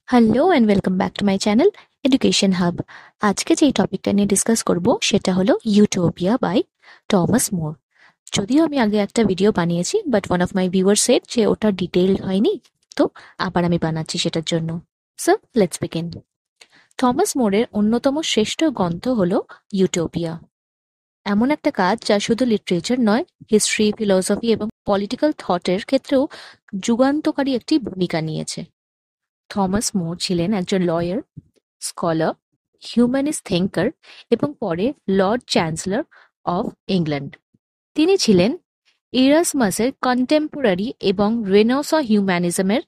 Hello and welcome back to my channel education hub. আজকে যেই টপিকটা নিয়ে ডিসকাস করব সেটা হলো ইউটোপিয়া বাই টমাস মোর। যদিও আমি আগে একটা ভিডিও বানিয়েছি, but one of my viewer said যে ওটা ডিটেইলড হয়নি, তো আবার আমি বানাচ্ছি সেটার জন্য। So let's begin. থমাস মোরের অন্যতম শ্রেষ্ঠ গ্রন্থ হলো ইউটোপিয়া। এমন একটা কাজ যা শুধু লিটারেচার নয়, হিস্ট্রি, ফিলসফি এবং পলিটিক্যাল থটের ক্ষেত্রেও যুগান্তকারী একটি ভূমিকা নিয়েছে। থমাস মোর ছিলেন একজন লয়ার, স্কলার, হিউম্যানিস্ট থিঙ্কার এবং পরে লর্ড চ্যান্সেলর অফ ইংল্যান্ড। তিনি ছিলেন ইরাসমাসের কন্টেম্পোরারি এবং রেনেসাঁ হিউম্যানিজমের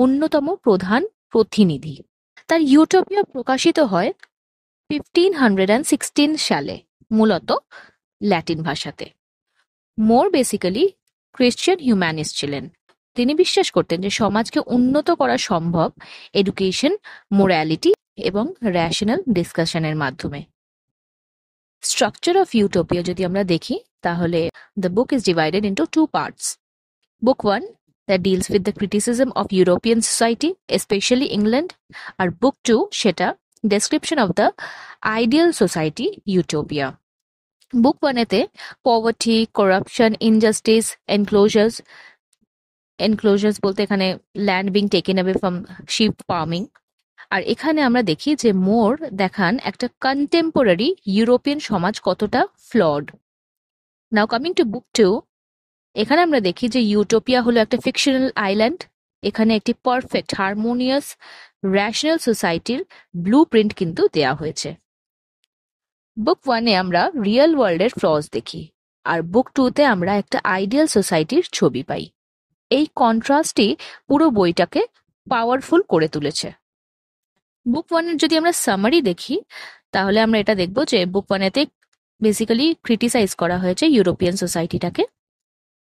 অন্যতম প্রধান প্রতিনিধি। তার ইউটোপিয়া প্রকাশিত হয় 1516 সালে, মূলত ল্যাটিন ভাষাতে। মোর বেসিক্যালি ক্রিশ্চিয়ান হিউম্যানিস্ট ছিলেন। তিনি বিশ্বাস করতেন যে সমাজকে উন্নত করা সম্ভব এডুকেশন, মোরালিটি এবং রেশনাল ডিসকাশনের মাধ্যমে। স্ট্রাকচার অফ ইউটোপিয়া যদি আমরা দেখি, তাহলে the book is divided into two parts. Book 1 that deals with the criticism of European society, especially England, আর বুক 2 সেটা description of the ideal society utopia. বুক 1 এতে পভার্টি, করাপশন, ইনজাস্টিস, এনক্লোজার্স বলতে এখানে land being taken away from sheep farming. আর এখানে আমরা দেখি যে মোর দেখান একটা কন্টেম্পোরারি ইউরোপিয়ান সমাজ কতটা flood. Now coming to book 2, এখানে আমরা দেখি যে ইউটোপিয়া হলো একটা ফিকশনাল আইল্যান্ড। এখানে একটি পারফেক্ট, হারমোনিয়াস, রেশনাল সোসাইটির ব্লু প্রিন্ট কিন্তু দেয়া হয়েছে। বুক 1 এ আমরা রিয়েল ওয়ার্ল্ডের ফ্লজ দেখি, আর বুক 2 তে আমরা একটা আইডিয়াল সোসাইটির ছবি পাই। এই কন্ট্রাস্টই পুরো বইটাকে পাওয়ারফুল করে তুলেছে। বুক 1 এর যদি আমরা সামারি দেখি, তাহলে আমরা এটা দেখব যে বুক 1 এতে বেসিক্যালি ক্রিটিসাইজ করা হয়েছে ইউরোপিয়ান সোসাইটিটাকে।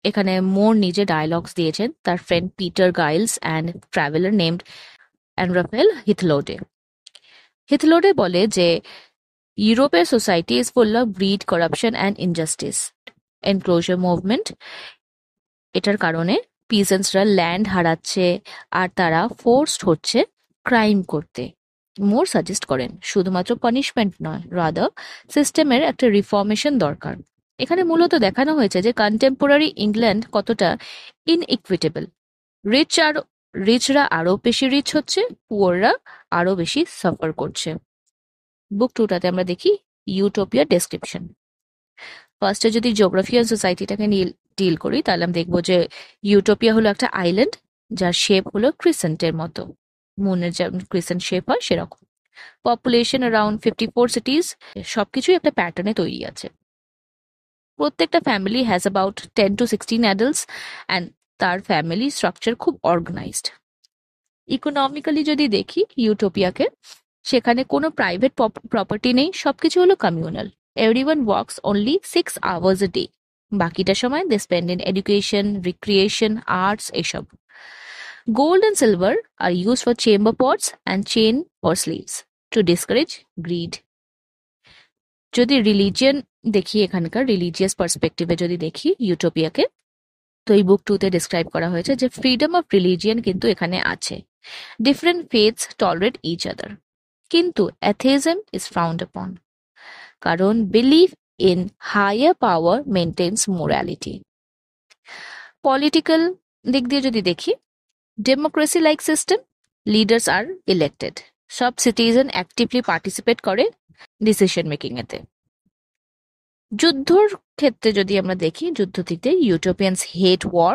এখানে মোর নিজে ডায়লগস দিয়েছেন তার friend Peter Giles and traveller named and Raphael Hythloday. Hythloday বলে যে ইউরোপের society is full of greed, corruption and injustice. Enclosure movement, এটার কারণে পিজেন্টসরা ল্যান্ড হারাচ্ছে আর তারা ফোর্সড হচ্ছে ক্রাইম করতে। মোর সাজেস্ট করেন শুধুমাত্র পানিশমেন্ট নয়, রাদার সিস্টেমের একটা রিফর্মেশন দরকার। এখানে মূলত দেখানো হয়েছে যে কন্টেম্পোরারি ইংল্যান্ড কতটা ইনইকুইটেবল। রিচরা আরো বেশি রিচ হচ্ছে, পুয়াররা আরো বেশি সাফার করছে। বুক 2টাতে আমরা দেখি ইউটোপিয়া ডেসক্রিপশন। ফার্স্টে যদি জিওগ্রাফি আর সোসাইটিটাকে ডিল করি, তাহলে আমি দেখবো যে ইউটোপিয়া হলো একটা আইল্যান্ড যার শেপ হলো ক্রিসেন্টের মতো, মুনের যেমন ক্রিসেন্ট শেপ হয় সেরকম। পপুলেশন অ্যারাউন্ড 54 সিটিজ, সবকিছুই একটা প্যাটার্নে তৈরি আছে। প্রত্যেকটা family has about 10 to 16 adults and তার ফ্যামিলি স্ট্রাকচার খুব অর্গানাইজড। ইকোনমিক্যালি যদি দেখি ইউটোপিয়াকে, সেখানে কোনো প্রাইভেট প্রপার্টি নেই, সবকিছু হলো communal. Everyone works only 6 hours a day, বাকিটা সময় they spend in education, recreation, arts এসব। গোল্ড অ্যান্ড সিলভার আর use for chamber pots and chain for slaves to discourage greed. যদি রিলিজিয়ন দেখি, এখানকার রিলিজিয়াস পার্সপেক্টিভে যদি দেখি ইউটোপিয়াকে, তো এই বুক 2তে ডিসক্রাইব করা হয়েছে যে ফ্রিডম অফ রিলিজিয়ন কিন্তু এখানে আছে। Different faiths tolerate each other, কিন্তু অ্যাথেইজম ইজ ফ্রাউন্ড আপন, কারণ believe in higher power maintains morality. Political দিক দিয়ে যদি দেখি, ডেমোক্রেসি লাইক সিস্টেম, লিডার্স আর ইলেক্টেড, সব সিটিজেন অ্যাক্টিভলি পার্টিসিপেট করে ডিসিশন মেকিং এতে। যুদ্ধর ক্ষেত্রে যদি আমরা দেখি, যুদ্ধ দিতে Utopians hate war,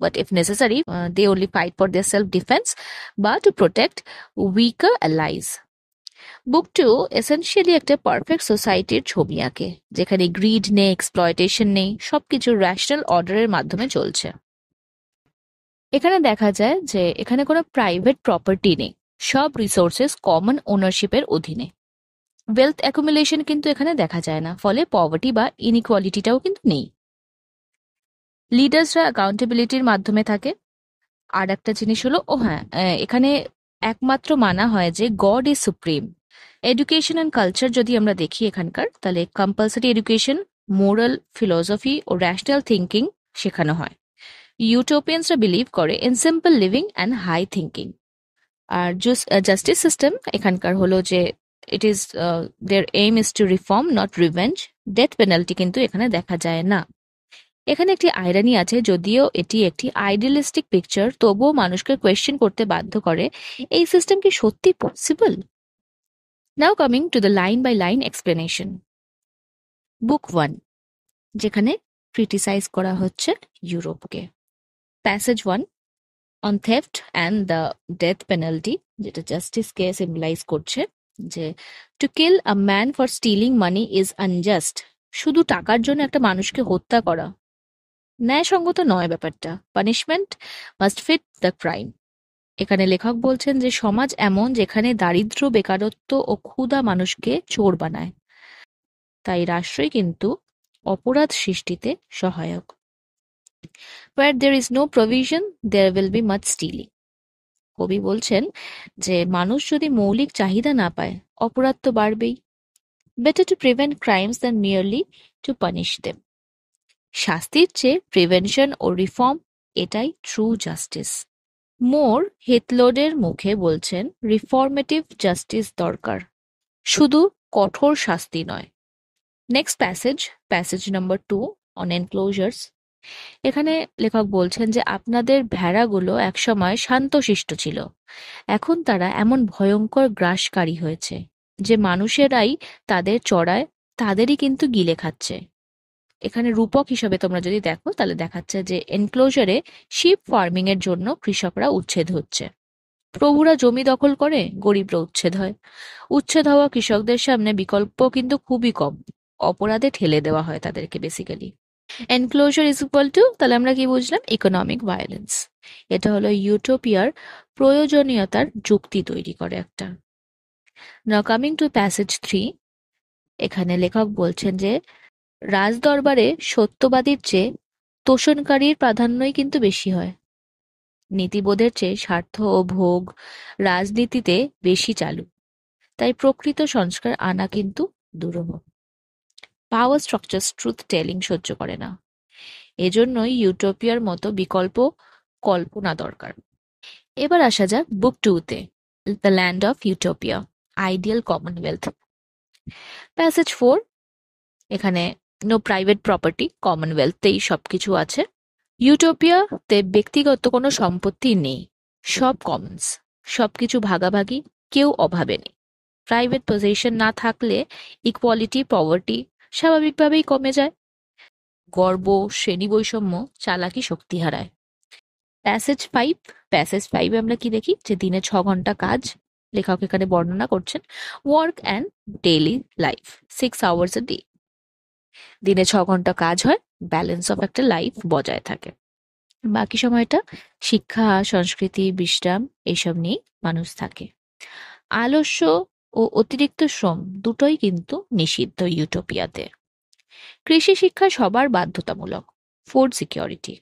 but if necessary they only fight for their self defence বা to protect weaker allies. Book 2 essentially একটা পারফেক্ট সোসাইটির ছবি আঁকে, যেখানে গ্রিড নেই, এক্সপ্লয়টেশন নেই, সবকিছু রেশনাল অর্ডারের মাধ্যমে চলছে। এখানে দেখা যায় যে এখানে কোনো প্রাইভেট প্রপার্টি নেই, সব রিসোর্সেস কমন ওনারশিপের অধীনে। ওয়েলথ অ্যাকুমুলেশন কিন্তু এখানে দেখা যায় না, ফলে পভার্টি বা ইনইকুয়ালিটিটাও কিন্তু নেই। লিডার্সরা অ্যাকাউন্টেবিলিটির মাধ্যমে থাকে। আর একটা জিনিস হলো, এখানে একমাত্র মানা হয় যে God is supreme. Education and culture যদি আমরা দেখি এখানকার, তাহলে কম্পালসারি এডুকেশন, মোরাল, ফিলসফি ও রেশনাল থিঙ্কিং শেখানো হয়। ইউটোপিয়ানসরা বিলিভ করে in simple living and high thinking. আর জাস্টিস সিস্টেম এখানকার হলো যে it is their aim is to reform not revenge. Death penalty কিন্তু এখানে দেখা যায় না। এখানে একটি আইরানি আছে, যদিও এটি একটি আইডিয়ালিস্টিক পিকচার, তবুও মানুষকে কোয়েশ্চেন করতে বাধ্য করে এই সিস্টেম কি সত্যি possible. Now coming to the line by line explanation. Book 1, যেখানে ক্রিটিসাইজ করা হচ্ছে ইউরোপকে। Passage 1 on theft and the death penalty, যেটা জাস্টিসকে সিম্বলাইজ করছে যে to kill a man for stealing money is unjust. শুধু টাকার জন্য একটা মানুষকে হত্যা করা ন্যায়সঙ্গত নয় ব্যাপারটা। Punishment must fit the crime. এখানে লেখক বলছেন যে সমাজ এমন যেখানে দারিদ্র্য, বেকারত্ব ও ক্ষুধা মানুষকে চোর বানায়, তাই রাষ্ট্রই কিন্তু অপরাধ সৃষ্টিতে সহায়ক। Where there is no provision, there will be much stealing. কবি বলছেন যে মানুষ যদি মৌলিক চাহিদা না পায়, অপরাধ তো বাড়বেই। Better to prevent crimes than merely to punish them. শাস্তির চেয়ে প্রিভেনশন ও রিফর্ম, এটাই ট্রু জাস্টিস। মোর হিতলোডের মুখে বলছেন রিফর্মেটিভ জাস্টিস দরকার, শুধু কঠোর শাস্তি নয়। Next passage number 2 on enclosures. এখানে লেখক বলছেন যে আপনাদের ভেড়াগুলো একসময় শান্তশিষ্ট ছিল, এখন তারা এমন ভয়ঙ্কর গ্রাসকারী হয়েছে যে মানুষেরাই তাদের চড়ায়, তাদেরই কিন্তু গিলে খাচ্ছে। এখানে রূপক হিসাবে তোমরা যদি দেখো তাহলে দেখাচ্ছে যে এনক্লোজারে শিপ ফার্মিং এর জন্য কৃষকরা উচ্ছেদ হচ্ছে। প্রভুরা জমি দখল করে, গরিবরা উচ্ছেদ হয়। উচ্ছেদ হওয়া কৃষকদের সামনে বিকল্প কিন্তু খুবই কম, অপরাধে ঠেলে দেওয়া হয় তাদেরকে basically. Enclosure is equal two, তাহলে আমরা কি বুঝলাম, ইকোনমিক ভায়োলেন্স। এটা হলো ইউটোপিয়ার প্রয়োজনীয়তার যুক্তি তৈরি করে একটা। নাও কামিং টু প্যাসেজ 3, এখানে লেখক বলছেন যে রাজদরবারে সত্যবাদীর চেয়ে তোষণকারীর প্রাধান্যই কিন্তু বেশি হয়। নীতিবোধের চেয়ে স্বার্থ ও ভোগ রাজনীতিতে বেশি চালু, তাই প্রকৃত সংস্কার আনা কিন্তু দুরূহ। পাওয়ার স্ট্রাকচার ট্রুথ টেলিং সহ্য করে না, এজন্যই ইউটোপিয়ার মতো বিকল্প কল্পনা দরকার। এবার আসা যাক বুক 2-তে, the land of Utopia, ideal commonwealth. Passage 4, এখানে নো প্রাইভেট প্রপার্টি, কমনওয়েলথেই সবকিছু আছে। ইউটোপিয়াতে ব্যক্তিগত কোনো সম্পত্তি নেই, সব কমন্স, সবকিছু ভাগাভাগি, কেউ অভাবে নেই। প্রাইভেট পজিশন না থাকলে ইকুয়ালিটি, পভার্টি স্বাভাবিকভাবেই কমে যায়। গর্ব, শ্রেণী বৈষম্য, চালাকি শক্তি হারায়। প্যাসেজ 5 আমরা কি দেখি যে দিনে 6 ঘন্টা কাজ, লেখক এখানে বর্ণনা করছেন work and daily life 6 hours a day. দিনে 6 ঘন্টা কাজ হয়, ব্যালেন্স অফ একটা লাইফ বজায় থাকে। বাকি সময়টা শিক্ষা, সংস্কৃতি, বিশ্রাম এইসব নিয়ে মানুষ থাকে। আলস্য ও অতিরিক্ত শ্রম দুটোই কিন্তু নিষিদ্ধ ইউটোপিয়াতে। কৃষি শিক্ষা সবার বাধ্যতামূলক, ফুড সিকিউরিটি।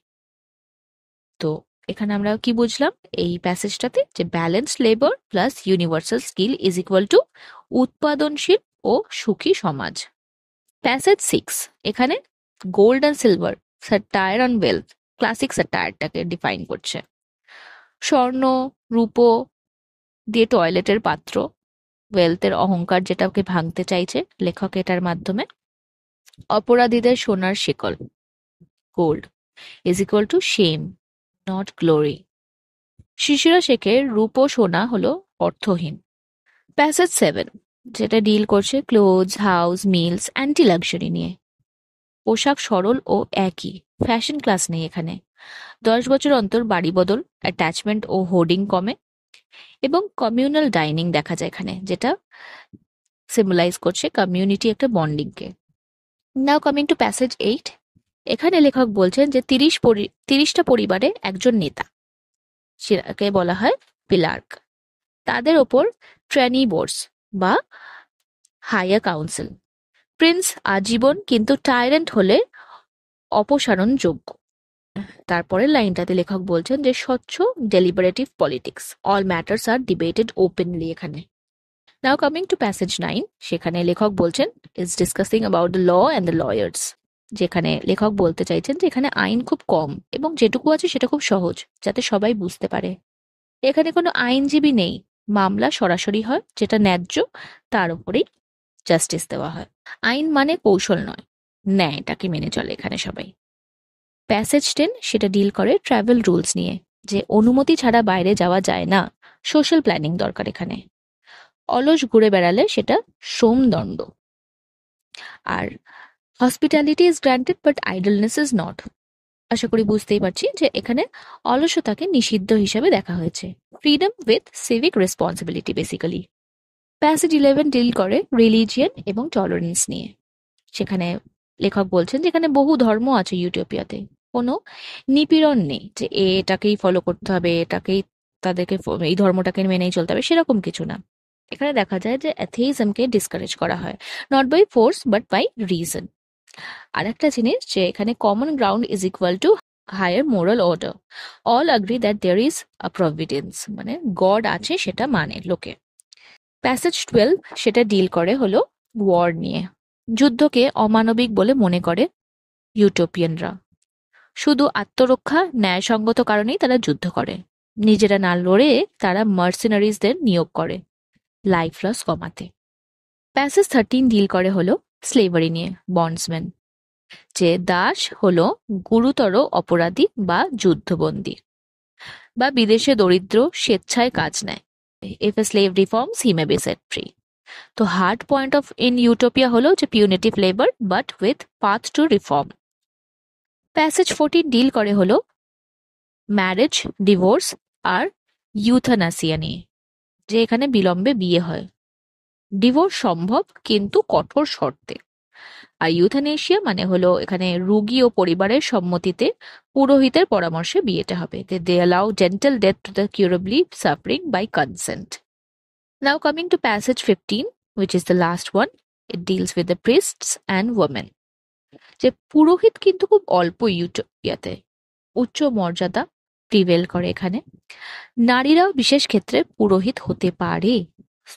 তো এখানে আমরা কি বুঝলাম এই প্যাসেজটাতে, যে balance labour plus universal skill is equal to উৎপাদনশীল ও সুখী সমাজ। প্যাসেজ 6, এখানে gold and silver, satire on wealth, classic স্যাটায়ারটাকে ডিফাইন করছে। স্বর্ণ, রূপো দিয়ে টয়লেটের পাত্র, ওয়েলথের অহংকার যেটাকে ভাঙতে চাইছে লেখক এটার মাধ্যমে। অপরাধীদের সোনার শিকল, gold is equal two shame not glory. শিশুরা শেখে রূপ ও সোনা হলো অর্থহীন। প্যাসেজ 7, যেটা ডিল করছে clothes, house, meals, anti luxury নিয়ে। পোশাক সরল ও একই, ফ্যাশন ক্লাস নেই এখানে। 10 বছর অন্তর বাড়ি বদল, অ্যাটাচমেন্ট ও হোর্ডিং কমে, এবং কমিউনাল ডাইনিং দেখা যায় এখানে, যেটা সিম্বলাইজ করছে কমিউনিটি একটা বন্ডিংকে। নাও কামিং টু প্যাসেজ 8, এখানে লেখক বলছেন যে 30টা পরিবারে একজন নেতা, সেটাকে বলা হয় পিলার্ক। তাদের ওপর ট্রেনি বোর্ডস বা হায়ার কাউন্সিল। প্রিন্স আজীবন, কিন্তু টাইরেন্ট হলে অপসারণযোগ্য। তারপরের লাইনটাতে লেখক বলছেন যে স্বচ্ছ ডেলিবারেটিভ পলিটিক্স, অল ম্যাটার্স আর ডিবেটেড ওপেনলি এখানে। নাও কামিং টু প্যাসেজ 9, সেখানে লেখক বলছেন is discussing about the law and the lawyers, যেখানে লেখক বলতে চাইছেন যে এখানে আইন খুব কম এবং যেটুকু আছে সেটা খুব সহজ, যাতে সবাই বুঝতে পারে। এখানে কোনো আইনজীবী নেই, মামলা সরাসরি হয়, যেটা ন্যায্য তার উপরেই জাস্টিস দেওয়া হয়। আইন মানে কৌশল নয়, ন্যায়টাকে মেনে চলে এখানে সবাই। প্যাসেজ 10 সেটা ডিল করে ট্রাভেল রুলস নিয়ে, যে অনুমতি ছাড়া বাইরে যাওয়া যায় না, সোশ্যাল প্ল্যানিং দরকার এখানে। অলস ঘুরে বেড়ালে সেটা শ্রমদণ্ড। আর hospitality is granted but idleness is not. আশা করি বুঝতেই পারছি যে এখানে অলসতাকে নিষিদ্ধ হিসাবে দেখা হয়েছে। Freedom with civic responsibility basically. Passage 11 deal করে রিলিজিয়ন এবং টলারেন্স নিয়ে। সেখানে লেখক বলছেন যেখানে বহু ধর্ম আছে ইউটোপিয়াতে, কোনো নিপীড়ন নেই যে এটাকেই ফলো করতে হবে, এটাকেই তাদেরকে এই ধর্মটাকে মেনেই চলতে হবে, সেরকম কিছু না। এখানে দেখা যায় যে অ্যাথেইজমকে ডিসকারেজ করা হয়, not by force but by reason. আর একটা জিনিস যে এখানে common ground is equal to higher moral order. All agree that there is a providence, মানে গড আছে সেটা মানে লোকে। প্যাসেজ 12 সেটা ডিল করে হলো ওয়ার নিয়ে। যুদ্ধকে অমানবিক বলে মনে করে ইউটোপিয়ানরা। শুধু আত্মরক্ষা, ন্যায়সঙ্গত কারণেই তারা যুদ্ধ করে। নিজেরা না লড়ে তারা মার্সিনারিজদের নিয়োগ করে লাইফ লস কমাতে। প্যাসেজ 13 ডিল করে হলো স্লেভারি নিয়ে, বন্ডসম্যান, যে দাস হলো গুরুতর অপরাধী বা যুদ্ধবন্দী বা বিদেশে দরিদ্র স্বেচ্ছায় কাজ নেয়। If a slave reforms he may be set free. তো hard point of in Utopia হলো যে punitive labour but with path to reform. Passage 14 deal করে হলো ম্যারেজ, ডিভোর্স আর ইউথানাসিয়া নিয়ে, যে এখানে বিলম্বে বিয়ে হয়। ডিভোর্স সম্ভব কিন্তু কঠোর শর্তে। আর ইউথানেশিয়া মানে হলো এখানে রোগী ও পরিবারের সম্মতিতে পুরোহিতের পরামর্শে বিয়েটা হবে। They allow gentle death to the curably suffering by consent. Now coming to passage 15, which is the last one, it deals with the priests and women. যে পুরোহিত কিন্তু খুব অল্প ইউটোপিয়াতে, উচ্চ মর্যাদা প্রিভেল করে এখানে। নারীরাও বিশেষ ক্ষেত্রে পুরোহিত হতে পারে।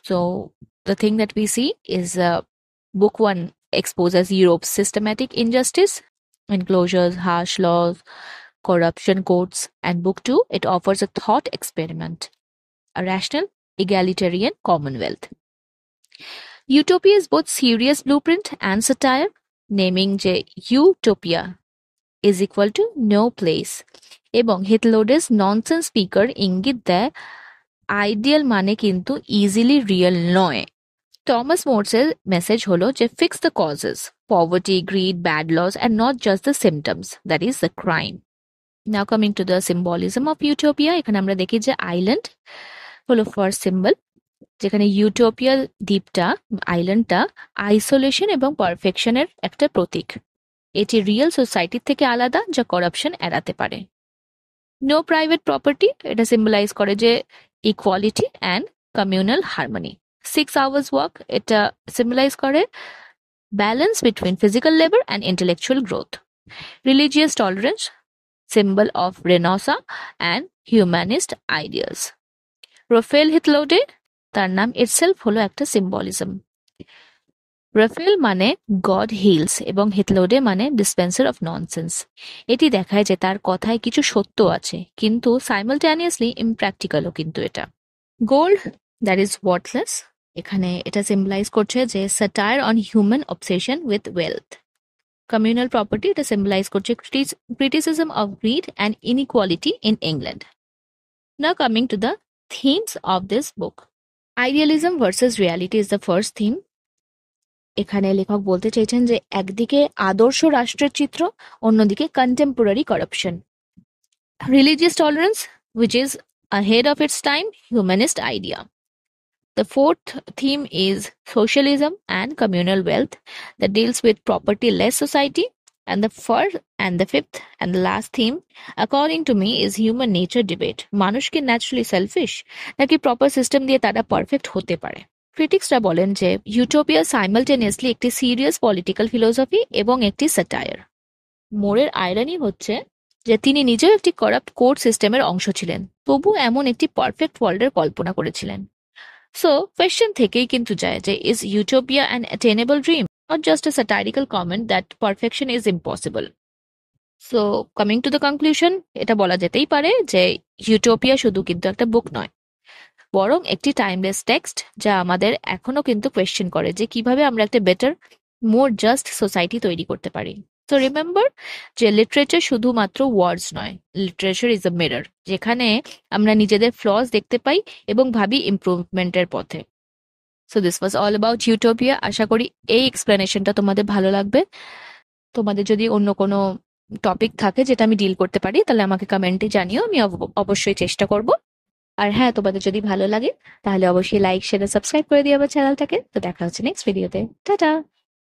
So the thing that we see is book 1 exposes Europe's systematic injustice, enclosures, harsh laws, corruption courts, and book 2 it offers a thought experiment, a rational, egalitarian commonwealth. Utopia is both serious blueprint and satire, naming যে utopia is equal to no place, এবং হিথলোডেস nonsense speaker ইঙ্গিত দেয় ideal মানে কিন্তু easily real নয়। Thomas মোরসের message হলো যে fix the causes, poverty, greed, bad laws, and not just the symptoms, that is the crime. Now coming to the symbolism of Utopia, এখানে আমরা দেখি যে আইল্যান্ড হলো ফার্স্ট সিম্বল, যেখানে ইউটোপিয়া দ্বীপটা, আইল্যান্ডটা আইসোলেশন এবং পারফেকশনের একটা প্রতীক। এটি রিয়েল সোসাইটির থেকে আলাদা, যা করাপশন এড়াতে পারে। নো প্রাইভেট প্রপার্টি, এটা সিম্বলাইজ করে যে equality and communal harmony. 6 hours work, এটা সিম্বলাইজ করে balance between physical labour and intellectual growth. Religious tolerance, symbol of Renaissance and humanist ideas. Raphael Hythloday, তার নাম ইটসেলফ হলো একটা সিম্বলিজম। রাফেল মানে গড হিলস এবং হিথলোডে মানে ডিসপেন্সার অফ ননসেন্স। এটি দেখায় যে তার কথায় কিছু সত্য আছে, কিন্তু সাইমালটেনিয়াসলি ইমপ্র্যাকটিক্যালও কিন্তু এটা। গোল্ড, দ্যাট ইজ ওয়ার্থলেস, এখানে এটা সিম্বলাইজ করছে যে satire on human obsession with wealth. Communal property, এটা সিম্বলাইজ করছে criticism of grid and inequality in England. Now coming to the themes of this book. Idealism versus reality is the first theme. এখানে লেখক বলতে চাইছেন যে একদিকে আদর্শ রাষ্ট্রের চিত্র, অন্যদিকে contemporary corruption. Religious tolerance, which is ahead of its time, humanist idea. The fourth theme is socialism and communal wealth that deals with property-less society. And the fifth and the last theme, according to me, is human nature debate. মানুষ কি naturally shellfish, নাকি proper system দিয়ে তারা perfect হতে পারে? ক্রিটিক্সরা বলেন যে utopia simultaneously একটি সিরিয়াস পলিটিক্যাল ফিলোসফি এবং একটি স্যাটায়ার। মোরের আইরানি হচ্ছে যে তিনি নিজেও একটি করাপ্ট কোর্ট সিস্টেমের অংশ ছিলেন, তবু এমন একটি পারফেক্ট ওয়ার্ল্ডের কল্পনা করেছিলেন। সো কোয়েশ্চেন থেকেই কিন্তু যায় যে is utopia an attainable dream, not just a satirical comment that perfection is impossible? So coming to the conclusion, এটা বলা যেতেই পারে যে ইউটোপিয়া শুধু কিন্তু একটা বুক নয়, বরং একটি টাইমলেস টেক্সট যা আমাদের এখনো কিন্তু কোয়েশ্চেন করে যে কিভাবে আমরা একটা বেটার, মোর জাস্ট সোসাইটি তৈরি করতে পারি। তো রিমেম্বার যে লিটারেচার শুধুমাত্র ওয়ার্ডস নয়, লিটারেচার ইজ আ মিরর, যেখানে আমরা নিজেদের ফ্লস দেখতে পাই এবং ভাবি ইমপ্রুভমেন্টের পথে। So this was all about Utopia. আশা করি এই এক্সপ্লেনেশনটা তোমাদের ভালো লাগবে। তোমাদের যদি অন্য কোনো টপিক থাকে যেটা আমি ডিল করতে পারি, তাহলে আমাকে কমেন্টে জানিও, আমি অবশ্যই চেষ্টা করব। আর হ্যাঁ, তোমাদের যদি ভালো লাগে তাহলে অবশ্যই লাইক, শেয়ার, সাবস্ক্রাইব করে দিও আমার চ্যানেলটাকে। তো দেখা হচ্ছে নেক্সট ভিডিওতে। টাটা।